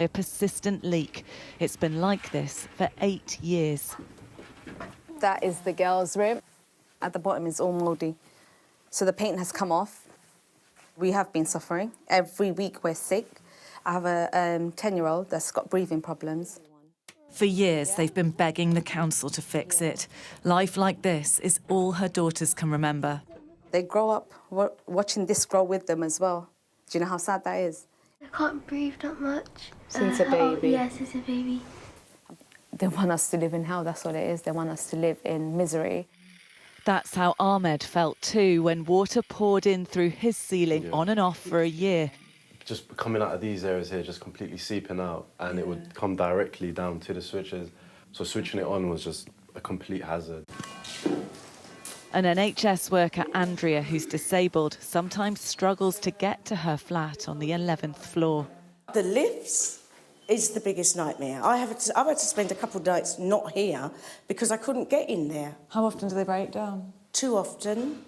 A persistent leak. It's been like this for 8 years. That is the girls' room. At the bottom is all mouldy. So the paint has come off. We have been suffering. Every week we're sick. I have a 10-year-old that's got breathing problems. For years, they've been begging the council to fix it. Life like this is all her daughters can remember. They grow up watching this grow with them as well. Do you know how sad that is? I can't breathe that much. Since a baby? Yes, since a baby. They want us to live in hell, that's what it is. They want us to live in misery. That's how Ahmed felt too when water poured in through his ceiling on and off for a year. Just coming out of these areas here, just completely seeping out, and it would come directly down to the switches. So switching it on was just a complete hazard. An NHS worker, Andrea, who's disabled, sometimes struggles to get to her flat on the 11th floor. The lifts is the biggest nightmare. I've had to spend a couple of nights not here because I couldn't get in there. How often do they break down? Too often.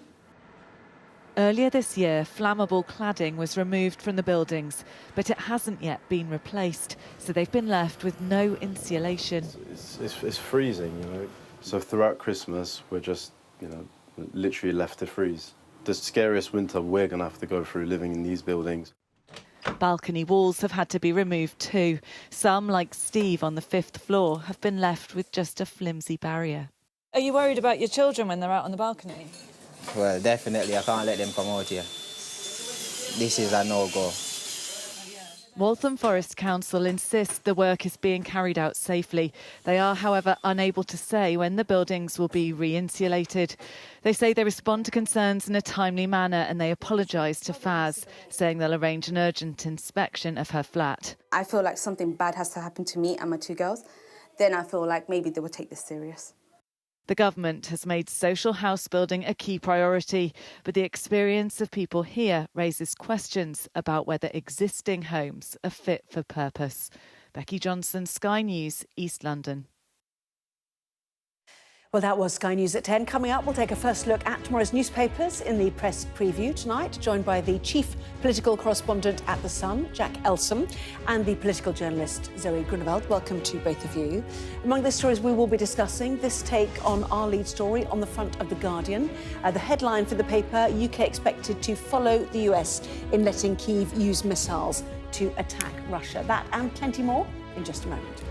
Earlier this year, flammable cladding was removed from the buildings, but it hasn't yet been replaced, so they've been left with no insulation. It's freezing, you know. So throughout Christmas, we're just, you know, literally left to freeze. The scariest winter we're going to have to go through living in these buildings. Balcony walls have had to be removed too. Some, like Steve on the 5th floor, have been left with just a flimsy barrier. Are you worried about your children when they're out on the balcony? Well, definitely, I can't let them come out here. This is a no-go. Waltham Forest Council insists the work is being carried out safely. They are, however, unable to say when the buildings will be re-insulated. They say they respond to concerns in a timely manner and they apologise to Faz, saying they'll arrange an urgent inspection of her flat. I feel like something bad has to happen to me and my 2 girls. Then I feel like maybe they will take this serious. The government has made social house building a key priority, but the experience of people here raises questions about whether existing homes are fit for purpose. Becky Johnson, Sky News, East London. Well, that was Sky News at 10. Coming up, we'll take a first look at tomorrow's newspapers in the press preview tonight, joined by the chief political correspondent at The Sun, Jack Elsom, and the political journalist Zoe Grunewald. Welcome to both of you. Among the stories we will be discussing, this take on our lead story on the front of The Guardian. The headline for the paper, UK expected to follow the US in letting Kyiv use missiles to attack Russia. That and plenty more in just a moment.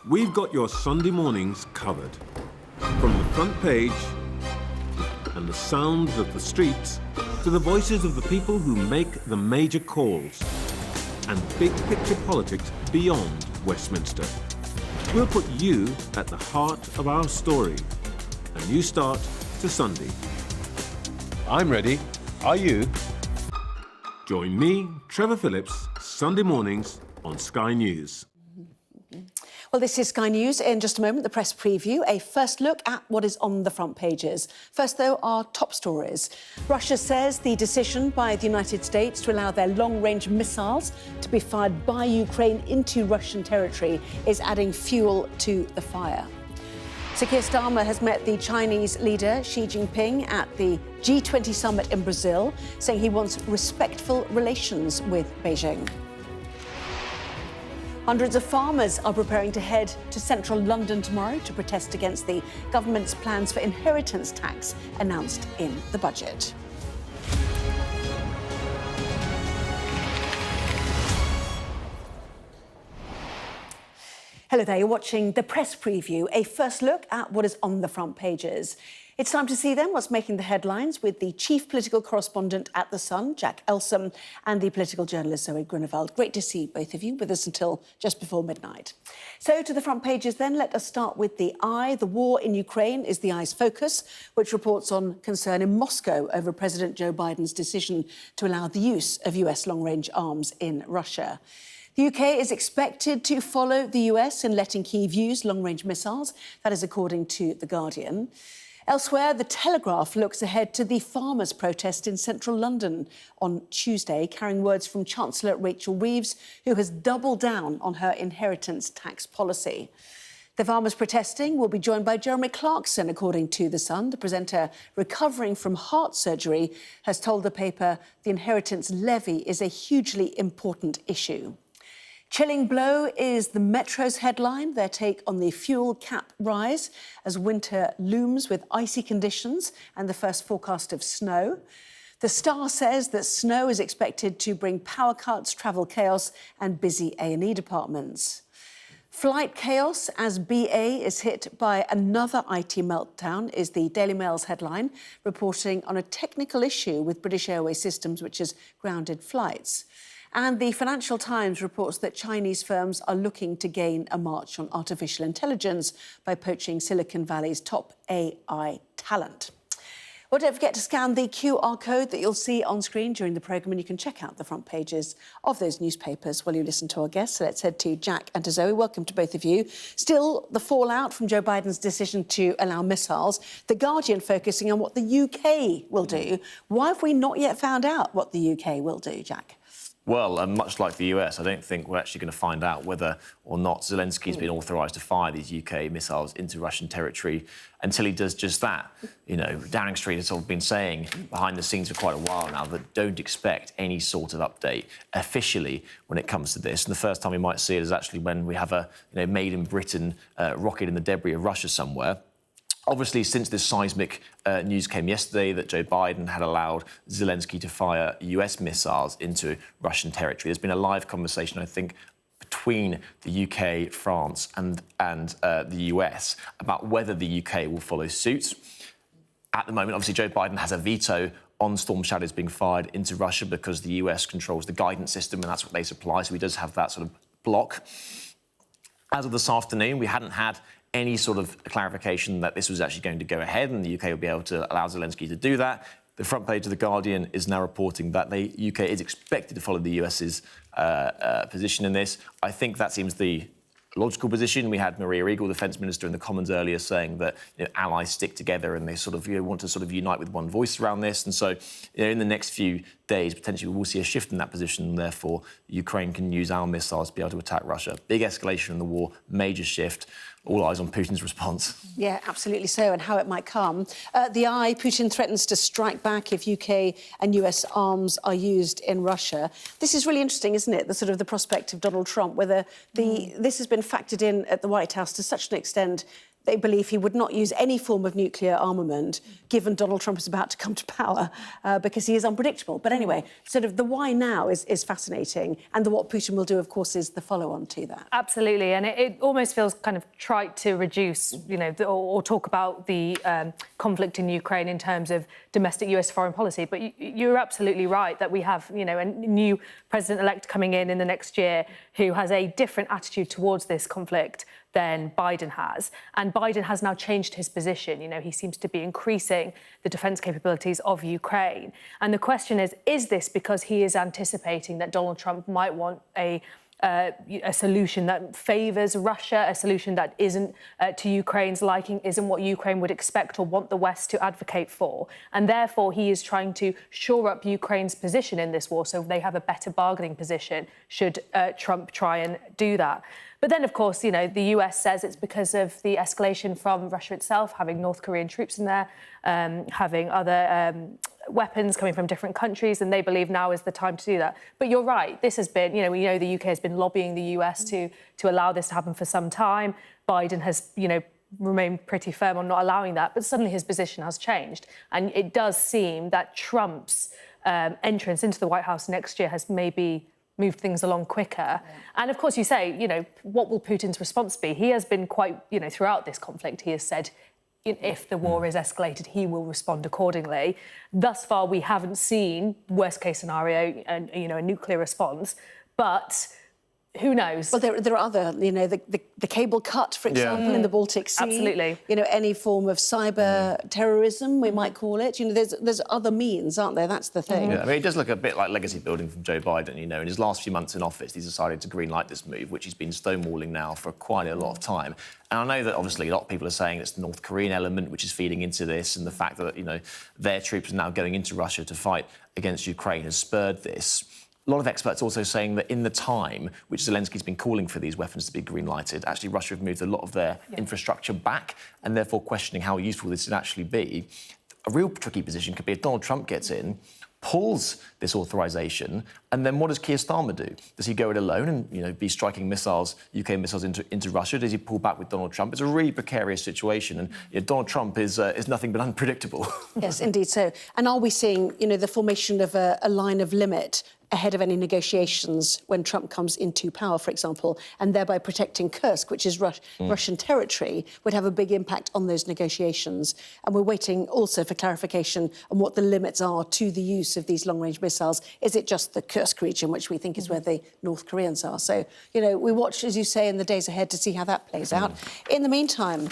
we've got your Sunday mornings covered. From the front page and the sounds of the streets to the voices of the people who make the major calls and big picture politics beyond Westminster. We'll put you at the heart of our story. A new start to Sunday. I'm ready. Are you? Join me, Trevor Phillips, Sunday mornings on Sky News. Well, this is Sky News. In just a moment, the press preview, a first look at what is on the front pages. First, though, our top stories. Russia says the decision by the United States to allow their long-range missiles to be fired by Ukraine into Russian territory is adding fuel to the fire. Sir Keir Starmer has met the Chinese leader Xi Jinping at the G20 summit in Brazil, saying he wants respectful relations with Beijing. Hundreds of farmers are preparing to head to central London tomorrow to protest against the government's plans for inheritance tax announced in the budget. Hello there, you're watching the press preview, a first look at what is on the front pages. It's time to see then what's making the headlines with the chief political correspondent at The Sun, Jack Elsom, and the political journalist Zoe Grunewald. Great to see both of you with us until just before midnight. So to the front pages then, let us start with the Eye. The war in Ukraine is the Eye's focus, which reports on concern in Moscow over President Joe Biden's decision to allow the use of US long-range arms in Russia. The UK is expected to follow the US in letting Kyiv use long-range missiles. That is according to The Guardian. Elsewhere, The Telegraph looks ahead to the farmers' protest in central London on Tuesday, carrying words from Chancellor Rachel Reeves, who has doubled down on her inheritance tax policy. The farmers protesting will be joined by Jeremy Clarkson, according to The Sun. The presenter, recovering from heart surgery, has told the paper the inheritance levy is a hugely important issue. Chilling blow is the Metro's headline, their take on the fuel cap rise as winter looms with icy conditions and the first forecast of snow. The Star says that snow is expected to bring power cuts, travel chaos and busy A&E departments. Flight chaos as BA is hit by another IT meltdown is the Daily Mail's headline, reporting on a technical issue with British Airways systems which has grounded flights. And the Financial Times reports that Chinese firms are looking to gain a march on artificial intelligence by poaching Silicon Valley's top AI talent. Well, don't forget to scan the QR code that you'll see on screen during the programme, and you can check out the front pages of those newspapers while you listen to our guests. So let's head to Jack and to Zoe. Welcome to both of you. Still, the fallout from Joe Biden's decision to allow missiles. The Guardian focusing on what the UK will do. Why have we not yet found out what the UK will do, Jack? Well, much like the US, I don't think we're actually going to find out whether or not Zelensky's been authorised to fire these UK missiles into Russian territory until he does just that. You know, Downing Street has sort of been saying behind the scenes for quite a while now that don't expect any sort of update officially when it comes to this. And the first time we might see it is actually when we have a made in Britain rocket in the debris of Russia somewhere. Obviously, since this seismic news came yesterday that Joe Biden had allowed Zelensky to fire US missiles into Russian territory, there's been a live conversation, I think, between the UK, France and the US about whether the UK will follow suit. At the moment, obviously, Joe Biden has a veto on Storm Shadows being fired into Russia because the US controls the guidance system and that's what they supply, so he does have that sort of block. As of this afternoon, we hadn't had any sort of clarification that this was actually going to go ahead and the UK would be able to allow Zelensky to do that. The front page of The Guardian is now reporting that the UK is expected to follow the US's position in this. I think that seems the logical position. We had Maria Eagle, Defence Minister, in the Commons earlier saying that allies stick together and they sort of want to sort of unite with one voice around this. And so in the next few days, potentially we will see a shift in that position and therefore Ukraine can use our missiles to be able to attack Russia. Big escalation in the war, major shift. All eyes on Putin's response. Yeah, absolutely so, and how it might come. The Eye, Putin threatens to strike back if UK and US arms are used in Russia. This is really interesting, isn't it? The prospect of Donald Trump, whether this has been factored in at the White House to such an extent they believe he would not use any form of nuclear armament given Donald Trump is about to come to power because he is unpredictable. But anyway, sort of the why now is fascinating, and the what Putin will do, of course, is the follow-on to that. Absolutely, and it almost feels kind of trite to reduce, or talk about the conflict in Ukraine in terms of domestic US foreign policy. But you're absolutely right that we have, a new president-elect coming in the next year who has a different attitude towards this conflict than Biden has. And Biden has now changed his position. He seems to be increasing the defence capabilities of Ukraine. And the question is this because he is anticipating that Donald Trump might want a solution that favours Russia, a solution that isn't to Ukraine's liking, isn't what Ukraine would expect or want the West to advocate for. And therefore, he is trying to shore up Ukraine's position in this war so they have a better bargaining position should Trump try and do that. But then, of course, the US says it's because of the escalation from Russia itself, having North Korean troops in there, having other weapons coming from different countries, and they believe now is the time to do that. But you're right, this has been, we know the UK has been lobbying the US to allow this to happen for some time. Biden has, remained pretty firm on not allowing that, but suddenly his position has changed. And it does seem that Trump's entrance into the White House next year has maybe moved things along quicker. Yeah. And of course, you say, what will Putin's response be? He has been quite, throughout this conflict, he has said, if the war is escalated, he will respond accordingly. Thus far, we haven't seen, worst case scenario, a nuclear response, but who knows? Well, there are other, the cable cut, for example, in the Baltic Sea. Absolutely. Any form of cyber terrorism, we might call it. There's other means, aren't there? That's the thing. Yeah, it does look a bit like legacy building from Joe Biden. In his last few months in office, he's decided to greenlight this move, which he's been stonewalling now for quite a lot of time. And I know that obviously a lot of people are saying it's the North Korean element which is feeding into this, and the fact that their troops are now going into Russia to fight against Ukraine has spurred this. A lot of experts also saying that in the time which Zelensky's been calling for these weapons to be green-lighted, actually Russia have moved a lot of their infrastructure back, and therefore questioning how useful this would actually be. A real tricky position could be if Donald Trump gets in, pulls this authorisation, and then what does Keir Starmer do? Does he go it alone and be striking missiles, UK missiles into Russia? Does he pull back with Donald Trump? It's a really precarious situation, and Donald Trump is nothing but unpredictable. Yes, indeed so. And are we seeing, the formation of a line of limit ahead of any negotiations when Trump comes into power, for example, and thereby protecting Kursk, which is Russian territory, would have a big impact on those negotiations. And we're waiting also for clarification on what the limits are to the use of these long-range missiles. Is it just the Kursk region, which we think is where the North Koreans are? So, we watch, as you say, in the days ahead to see how that plays out. In the meantime,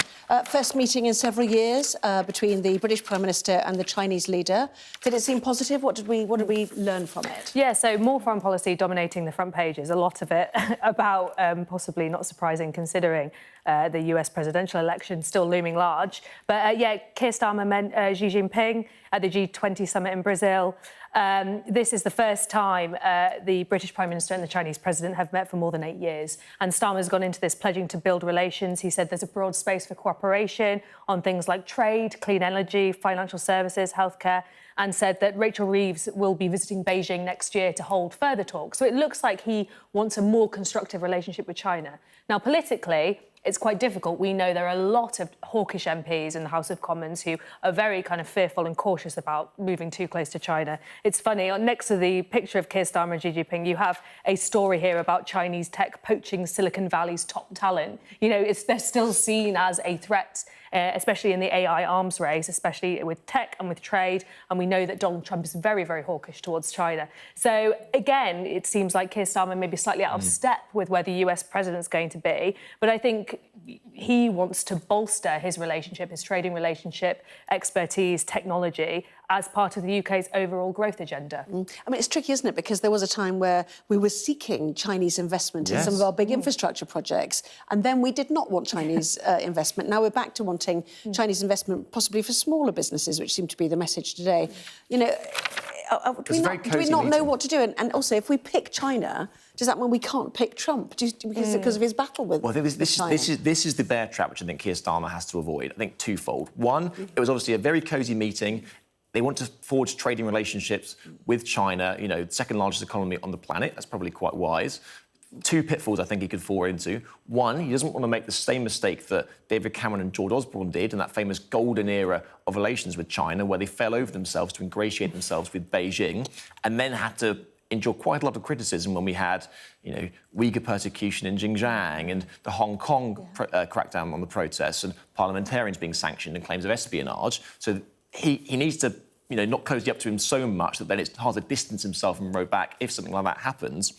first meeting in several years between the British Prime Minister and the Chinese leader. Did it seem positive? What did we learn from it? Yeah, so more foreign policy dominating the front pages, a lot of it about, possibly not surprising considering the US presidential election still looming large. But Keir Starmer met Xi Jinping at the G20 summit in Brazil. This is the first time the British Prime Minister and the Chinese President have met for more than 8 years. And Starmer's gone into this pledging to build relations. He said there's a broad space for cooperation on things like trade, clean energy, financial services, healthcare, and said that Rachel Reeves will be visiting Beijing next year to hold further talks. So it looks like he wants a more constructive relationship with China. Now, politically, it's quite difficult. We know there are a lot of hawkish MPs in the House of Commons who are very kind of fearful and cautious about moving too close to China. It's funny, next to the picture of Keir Starmer and Xi Jinping, you have a story here about Chinese tech poaching Silicon Valley's top talent. They're still seen as a threat, especially in the AI arms race, especially with tech and with trade. And we know that Donald Trump is very, very hawkish towards China. So, again, it seems like Keir Starmer may be slightly out of step with where the US president's going to be. But I think he wants to bolster his relationship, his trading relationship, expertise, technology, as part of the UK's overall growth agenda. I mean, it's tricky, isn't it? Because there was a time where we were seeking Chinese investment in some of our big infrastructure projects, and then we did not want Chinese investment. Now we're back to wanting Chinese investment, possibly for smaller businesses, which seemed to be the message today. Do we not know what to do? And also, if we pick China, does that mean we can't pick Trump because of his battle with China? This is the bear trap which I think Keir Starmer has to avoid. I think twofold. One, it was obviously a very cosy meeting. They want to forge trading relationships with China, the second largest economy on the planet. That's probably quite wise. two pitfalls I think he could fall into. One, he doesn't want to make the same mistake that David Cameron and George Osborne did in that famous golden era of relations with China, where they fell over themselves to ingratiate themselves with Beijing, and then had to endure quite a lot of criticism when we had, Uyghur persecution in Xinjiang and the Hong Kong crackdown on the protests and parliamentarians being sanctioned and claims of espionage. So he needs to, not cozy up to him so much that then it's hard to distance himself and row back if something like that happens.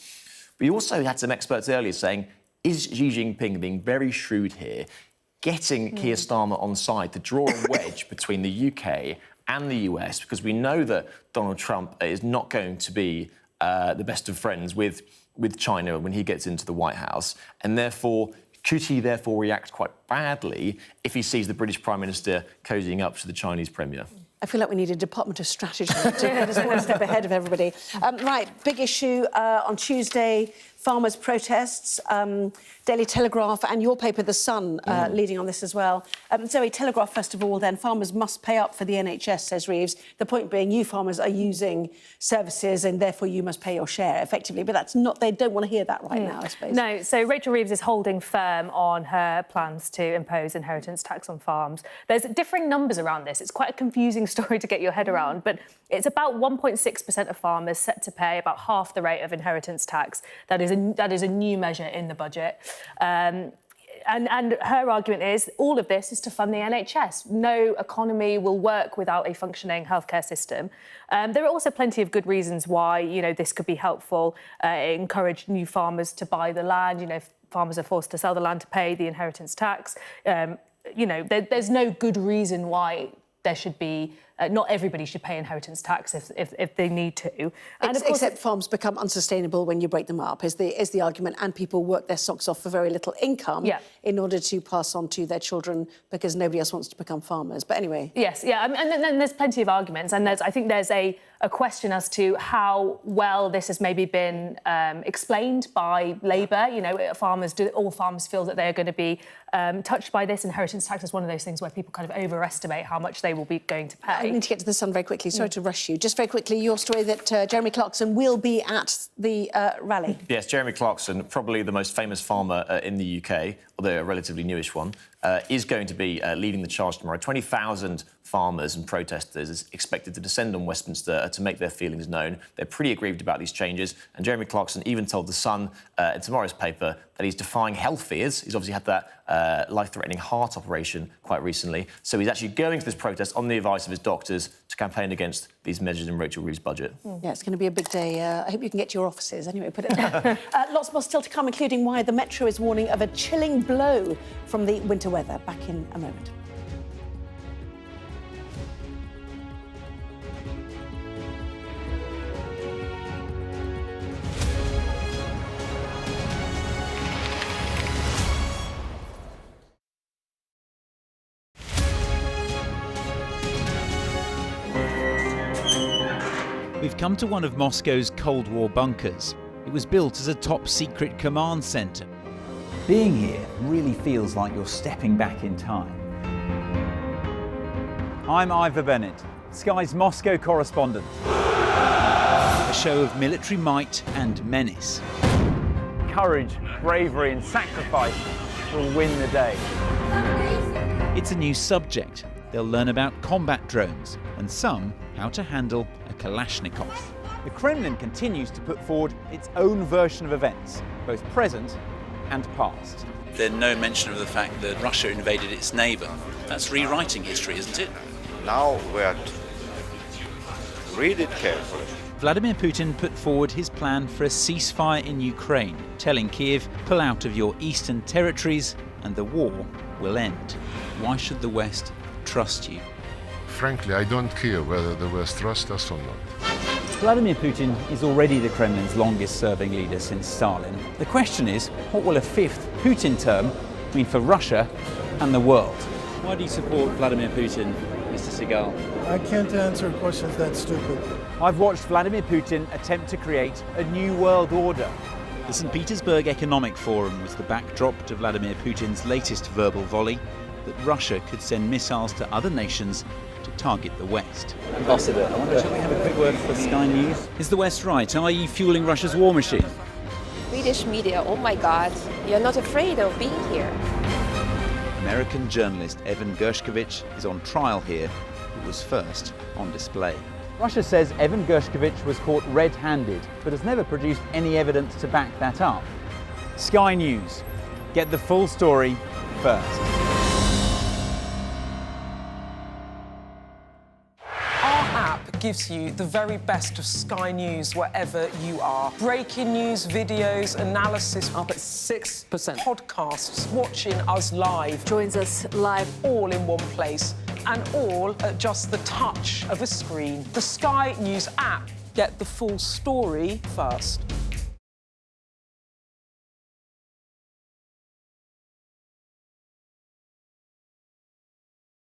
But you also had some experts earlier saying, is Xi Jinping being very shrewd here, getting Keir Starmer on side to draw a wedge between the UK and the US? Because we know that Donald Trump is not going to be the best of friends with China when he gets into the White House. And therefore, could he therefore react quite badly if he sees the British Prime Minister cozying up to the Chinese Premier? I feel like we need a Department of Strategy to get us one step ahead of everybody. Right, big issue on Tuesday, farmers' protests. Daily Telegraph and your paper, The Sun, leading on this as well. Zoe, Telegraph, first of all, then, farmers must pay up for the NHS, says Reeves. The point being, you farmers are using services and therefore you must pay your share, effectively. But that's not, they don't want to hear that right now, I suppose. No, so Rachel Reeves is holding firm on her plans to impose inheritance tax on farms. There's differing numbers around this. It's quite a confusing story to get your head around, but it's about 1.6% of farmers set to pay about half the rate of inheritance tax. That is a new measure in the budget. And her argument is all of this is to fund the NHS. No economy will work without a functioning healthcare system. There are also plenty of good reasons why, this could be helpful. Encourage new farmers to buy the land. If farmers are forced to sell the land to pay the inheritance tax. There's no good reason why there should be. Not everybody should pay inheritance tax if they need to. And of course, except farms become unsustainable when you break them up, is the argument, and people work their socks off for very little income in order to pass on to their children because nobody else wants to become farmers. But anyway. Yes, yeah, and then there's plenty of arguments, and I think there's a question as to how well this has maybe been explained by Labour. Do all farmers feel that they're going to be touched by this? Inheritance tax is one of those things where people kind of overestimate how much they will be going to pay. I need to get to The Sun very quickly. Sorry to rush you. Just very quickly, your story that Jeremy Clarkson will be at the rally. Yes, Jeremy Clarkson, probably the most famous farmer in the UK, although a relatively newish one, is going to be leading the charge tomorrow. 20,000 farmers and protesters is expected to descend on Westminster to make their feelings known. They're pretty aggrieved about these changes, and Jeremy Clarkson even told The Sun in tomorrow's paper that he's defying health fears. He's obviously had that life-threatening heart operation quite recently, so he's actually going to this protest on the advice of his doctors to campaign against these measures in Rachel Reeves' budget. Yeah, it's going to be a big day. I hope you can get to your offices. Anyway, put it there. Lots more still to come, including why the Metro is warning of a chilling blow from the winter weather. Back in a moment. We've come to one of Moscow's Cold War bunkers. It was built as a top-secret command centre. Being here really feels like you're stepping back in time. I'm Ivor Bennett, Sky's Moscow correspondent. A show of military might and menace. Courage, bravery and sacrifice will win the day. It's a new subject. They'll learn about combat drones and some how to handle a Kalashnikov. The Kremlin continues to put forward its own version of events, both present and past. There's no mention of the fact that Russia invaded its neighbour. That's rewriting history, isn't it? Now we have to read it carefully. Vladimir Putin put forward his plan for a ceasefire in Ukraine, telling Kiev, pull out of your eastern territories and the war will end. Why should the West trust you? Frankly, I don't care whether the West trusts us or not. Vladimir Putin is already the Kremlin's longest-serving leader since Stalin. The question is, what will a fifth Putin term mean for Russia and the world? Why do you support Vladimir Putin, Mr. Segal? I can't answer questions that stupid. I've watched Vladimir Putin attempt to create a new world order. The St. Petersburg Economic Forum was the backdrop to Vladimir Putin's latest verbal volley that Russia could send missiles to other nations to target the West. Ambassador, shall we have a quick word for Sky News? Is the West right? Are you fueling Russia's war machine? We Swedish media, oh my God, you're not afraid of being here. American journalist Evan Gershkovich is on trial here, but was first on display. Russia says Evan Gershkovich was caught red-handed, but has never produced any evidence to back that up. Sky News. Get the full story first. Gives you the very best of Sky News wherever you are. Breaking news, videos, analysis up at 6%. Podcasts, watching us live. Joins us live all in one place and all at just the touch of a screen. The Sky News app. Get the full story first.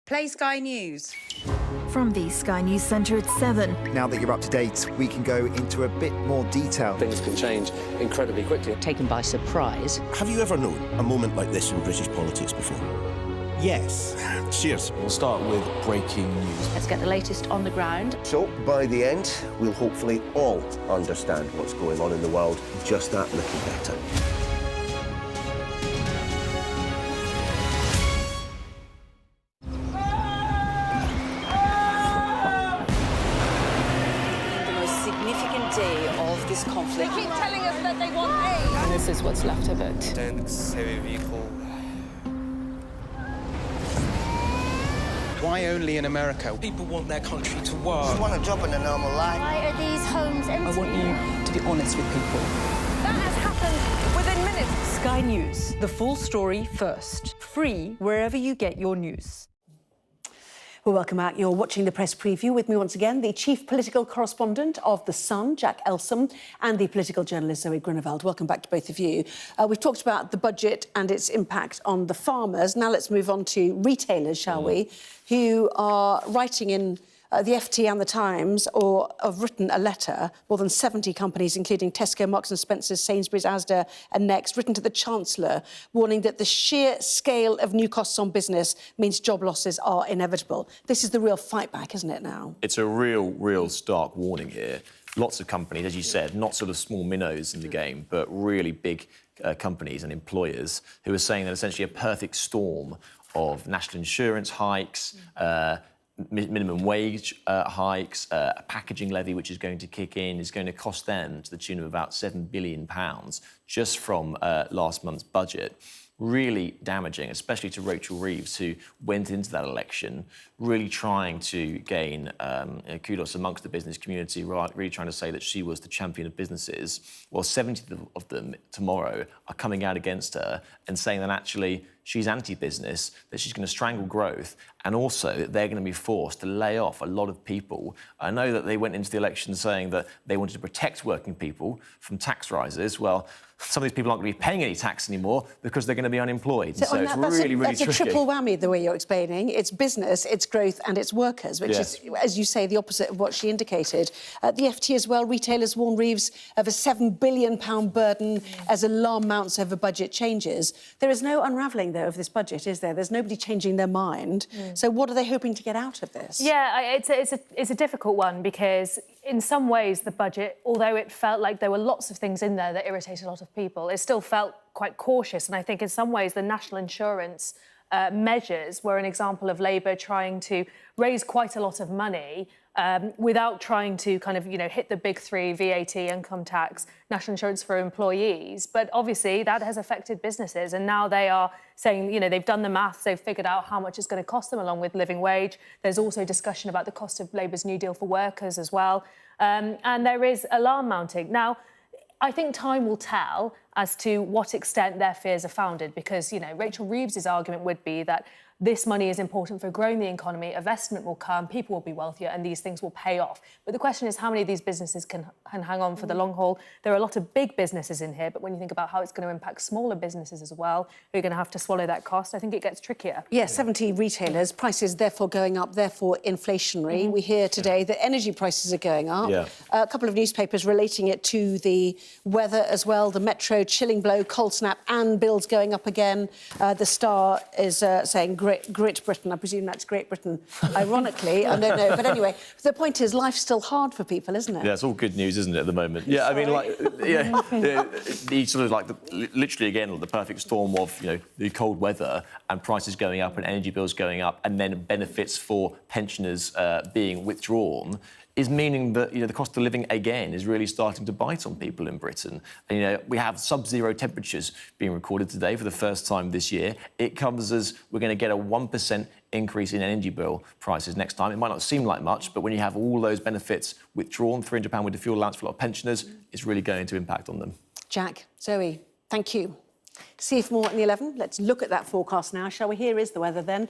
Play Sky News. From the Sky News Centre at 7. Now that you're up to date, we can go into a bit more detail. Things can change incredibly quickly. Taken by surprise. Have you ever known a moment like this in British politics before? Yes. Cheers. We'll start with breaking news. Let's get the latest on the ground. So, by the end, we'll hopefully all understand what's going on in the world just that little better. Day of this conflict. They keep telling us that they want aid. And this is what's left of it. Why only in America? People want their country to work. Just want a job in a normal life. Why are these homes empty? I want you to be honest with people. That has happened within minutes. Sky News, the full story first. Free wherever you get your news. Well, welcome back. You're watching the press preview with me once again, the chief political correspondent of The Sun, Jack Elsom, and the political journalist Zoe Grunewald. Welcome back to both of you. We've talked about the budget and its impact on the farmers. Now let's move on to retailers, shall we, who are writing in the FT and the Times, or have written a letter, more than 70 companies, including Tesco, Marks & Spencer, Sainsbury's, Asda and Next, written to the Chancellor, warning that the sheer scale of new costs on business means job losses are inevitable. This is the real fight back, isn't it, now? It's a real stark warning here. Lots of companies, as you said, not sort of small minnows in the game, but really big companies and employers who are saying that essentially a perfect storm of national insurance hikes, minimum wage hikes, a packaging levy which is going to kick in, is going to cost them to the tune of about £7 billion just from last month's budget. Really damaging, especially to Rachel Reeves, who went into that election really trying to gain kudos amongst the business community, really trying to say that she was the champion of businesses. Well, 70 of them tomorrow are coming out against her and saying that actually she's anti-business, that she's going to strangle growth, and also that they're going to be forced to lay off a lot of people. I know that they went into the election saying that they wanted to protect working people from tax rises. Well, some of these people aren't going to be paying any tax anymore because they're going to be unemployed. So it's really tricky. That's a triple whammy, the way you're explaining. It's business, it's growth and it's workers, which is, as you say, the opposite of what she indicated. The FT as well, retailers warn Reeves of a £7 billion burden as alarm mounts over budget changes. There is no unravelling, though, of this budget, is there? There's nobody changing their mind. So what are they hoping to get out of this? Yeah, it's a difficult one because in some ways the budget, although it felt like there were lots of things in there that irritated a lot of people, it still felt quite cautious. And I think in some ways the national insurance measures were an example of Labour trying to raise quite a lot of money without trying to kind of, hit the big three, VAT, income tax, national insurance for employees. But obviously that has affected businesses. And now they are saying, they've done the maths, they've figured out how much it's going to cost them along with living wage. There's also discussion about the cost of Labour's New Deal for workers as well. And there is alarm mounting. Now, I think time will tell as to what extent their fears are founded because, Rachel Reeves's argument would be that this money is important for growing the economy, investment will come, people will be wealthier and these things will pay off. But the question is how many of these businesses can hang on for the long haul? There are a lot of big businesses in here, but when you think about how it's going to impact smaller businesses as well, who are going to have to swallow that cost, I think it gets trickier. Yes, 70 retailers, prices therefore going up, therefore inflationary. We hear today that energy prices are going up. A couple of newspapers relating it to the weather as well, the Metro, chilling blow, cold snap and bills going up again. The Star is saying Grit Britain. I presume that's Great Britain. Ironically, I don't know. But anyway, the point is, life's still hard for people, isn't it? Yeah, it's all good news, isn't it, at the moment? Yeah, I mean, like, the sort of like literally again the perfect storm of the cold weather and prices going up and energy bills going up, and then benefits for pensioners being withdrawn, is meaning that the cost of living again is really starting to bite on people in Britain. And, we have sub-zero temperatures being recorded today for the first time this year. It comes as we're going to get a 1% increase in energy bill prices next time. It might not seem like much, but when you have all those benefits withdrawn, £300 with the fuel allowance for a lot of pensioners, it's really going to impact on them. Jack, Zoe, thank you. See you for more at the 11. Let's look at that forecast now, shall we? Here is the weather then.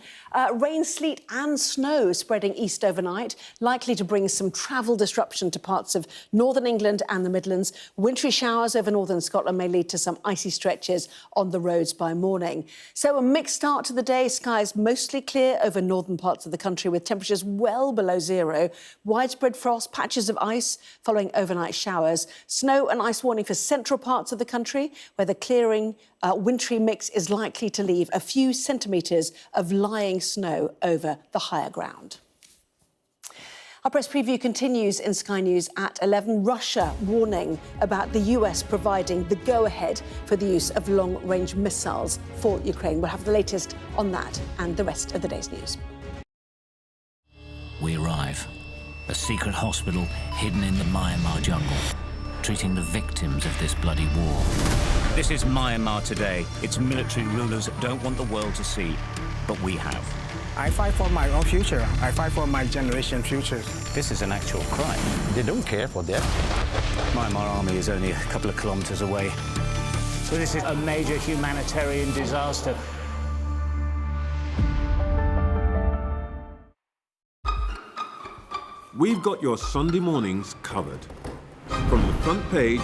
Rain, sleet and snow spreading east overnight, likely to bring some travel disruption to parts of northern England and the Midlands. Wintry showers over northern Scotland may lead to some icy stretches on the roads by morning. So a mixed start to the day. Skies mostly clear over northern parts of the country with temperatures well below zero. Widespread frost, patches of ice following overnight showers. Snow and ice warning for central parts of the country where the clearing wintry mix is likely to leave a few centimetres of lying snow over the higher ground. Our press preview continues in Sky News at 11. Russia warning about the US providing the go-ahead for the use of long-range missiles for Ukraine. We'll have the latest on that and the rest of the day's news. We arrive. A secret hospital hidden in the Myanmar jungle, treating the victims of this bloody war. This is Myanmar today. Its military rulers don't want the world to see, but we have. I fight for my own future. I fight for my generation's future. This is an actual crime. They don't care for that. Myanmar army is only a couple of kilometers away. So this is a major humanitarian disaster. We've got your Sunday mornings covered. From the front page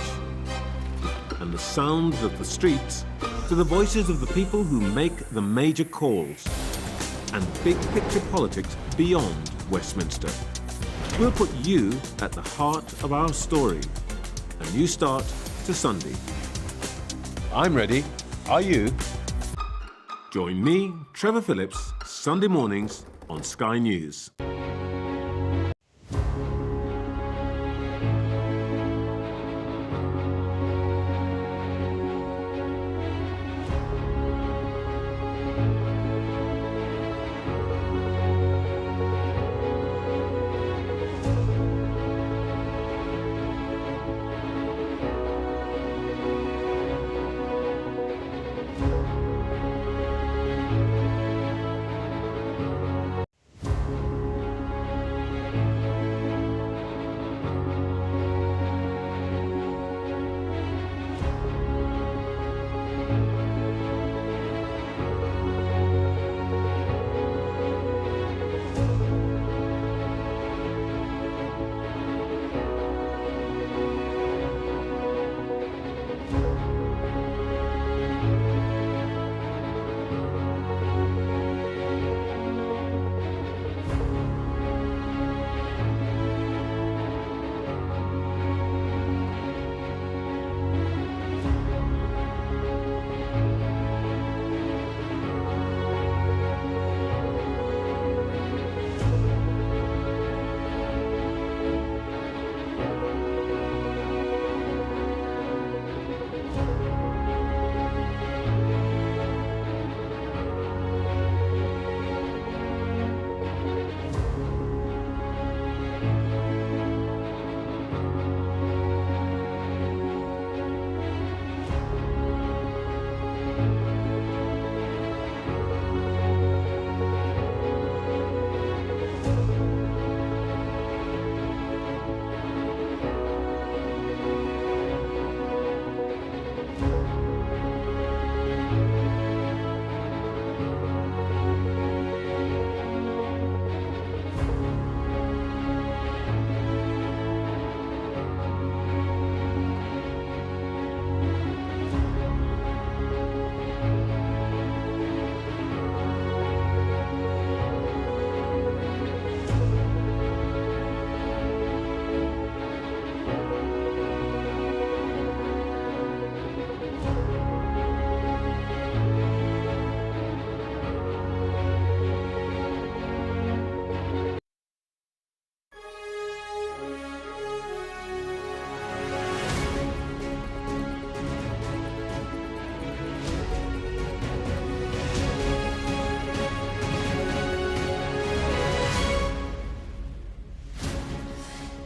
and the sounds of the streets to the voices of the people who make the major calls and big picture politics beyond Westminster. We'll put you at the heart of our story. A new start to Sunday. I'm ready. Are you? Join me, Trevor Phillips, Sunday mornings on Sky News.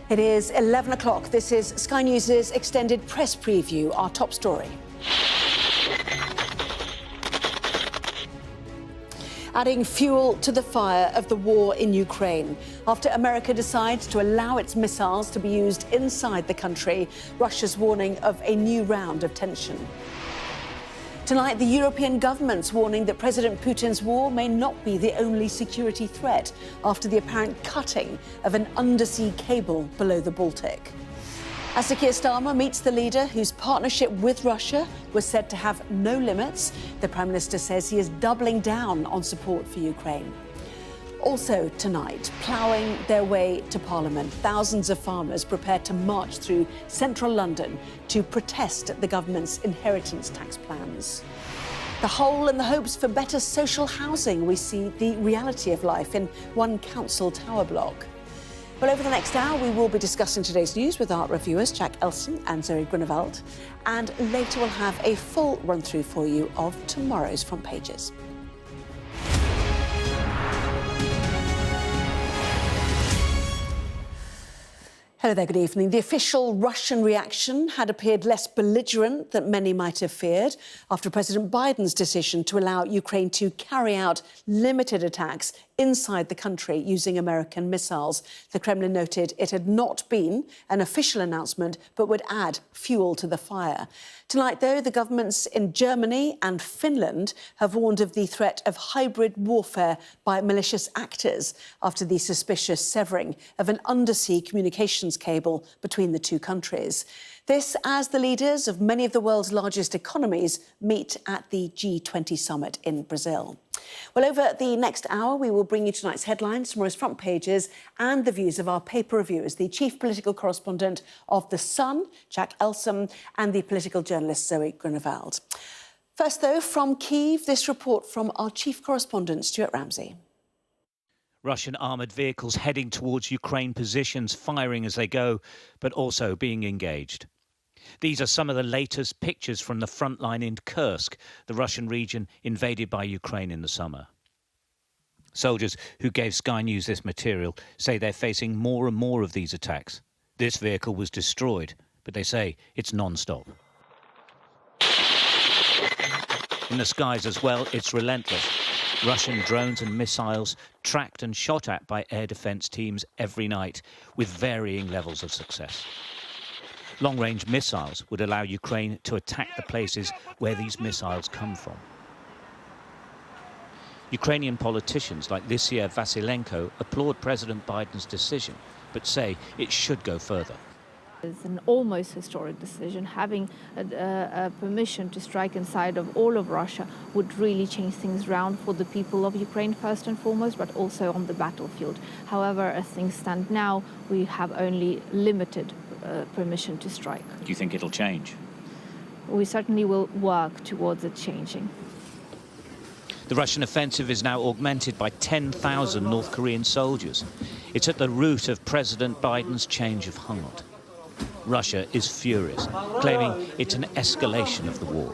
It is 11 o'clock. This is Sky News' extended press preview, our top story. Adding fuel to the fire of the war in Ukraine. After America decides to allow its missiles to be used inside the country, Russia's warning of a new round of tension. Tonight, the European government's warning that President Putin's war may not be the only security threat after the apparent cutting of an undersea cable below the Baltic. As Sir Keir Starmer meets the leader whose partnership with Russia was said to have no limits, the Prime Minister says he is doubling down on support for Ukraine. Also tonight, ploughing their way to Parliament, thousands of farmers prepared to march through central London to protest the government's inheritance tax plans. The hole and the hopes for better social housing, we see the reality of life in one council tower block. Well, over the next hour, we will be discussing today's news with our reviewers, Jack Elsom and Zoe Grunewald. And later, we'll have a full run-through for you of tomorrow's front pages. Hello there, good evening. The official Russian reaction had appeared less belligerent than many might have feared after President Biden's decision to allow Ukraine to carry out limited attacks inside the country using American missiles. The Kremlin noted it had not been an official announcement, but would add fuel to the fire. Tonight, though, the governments in Germany and Finland have warned of the threat of hybrid warfare by malicious actors after the suspicious severing of an undersea communications cable between the two countries. This as the leaders of many of the world's largest economies meet at the G20 summit in Brazil. Well, over the next hour, we will bring you tonight's headlines, tomorrow's front pages and the views of our paper reviewers, the chief political correspondent of The Sun, Jack Elsom, and the political journalist Zoe Grunewald. First, though, from Kyiv, this report from our chief correspondent, Stuart Ramsey. Russian armoured vehicles heading towards Ukraine positions, firing as they go, but also being engaged. These are some of the latest pictures from the front line in Kursk, the Russian region invaded by Ukraine in the summer. Soldiers who gave Sky News this material say they're facing more and more of these attacks. This vehicle was destroyed, but they say it's non-stop. In the skies as well, it's relentless. Russian drones and missiles tracked and shot at by air defence teams every night with varying levels of success. Long-range missiles would allow Ukraine to attack the places where these missiles come from. Ukrainian politicians like Lysia Vasilenko applaud President Biden's decision, but say it should go further. It's an almost historic decision. Having a permission to strike inside of all of Russia would really change things around for the people of Ukraine first and foremost, but also on the battlefield. However, as things stand now, we have only limited permission to strike. Do you think it'll change? We certainly will work towards it changing. The Russian offensive is now augmented by 10,000 North Korean soldiers. It's at the root of President Biden's change of heart. Russia is furious, claiming it's an escalation of the war.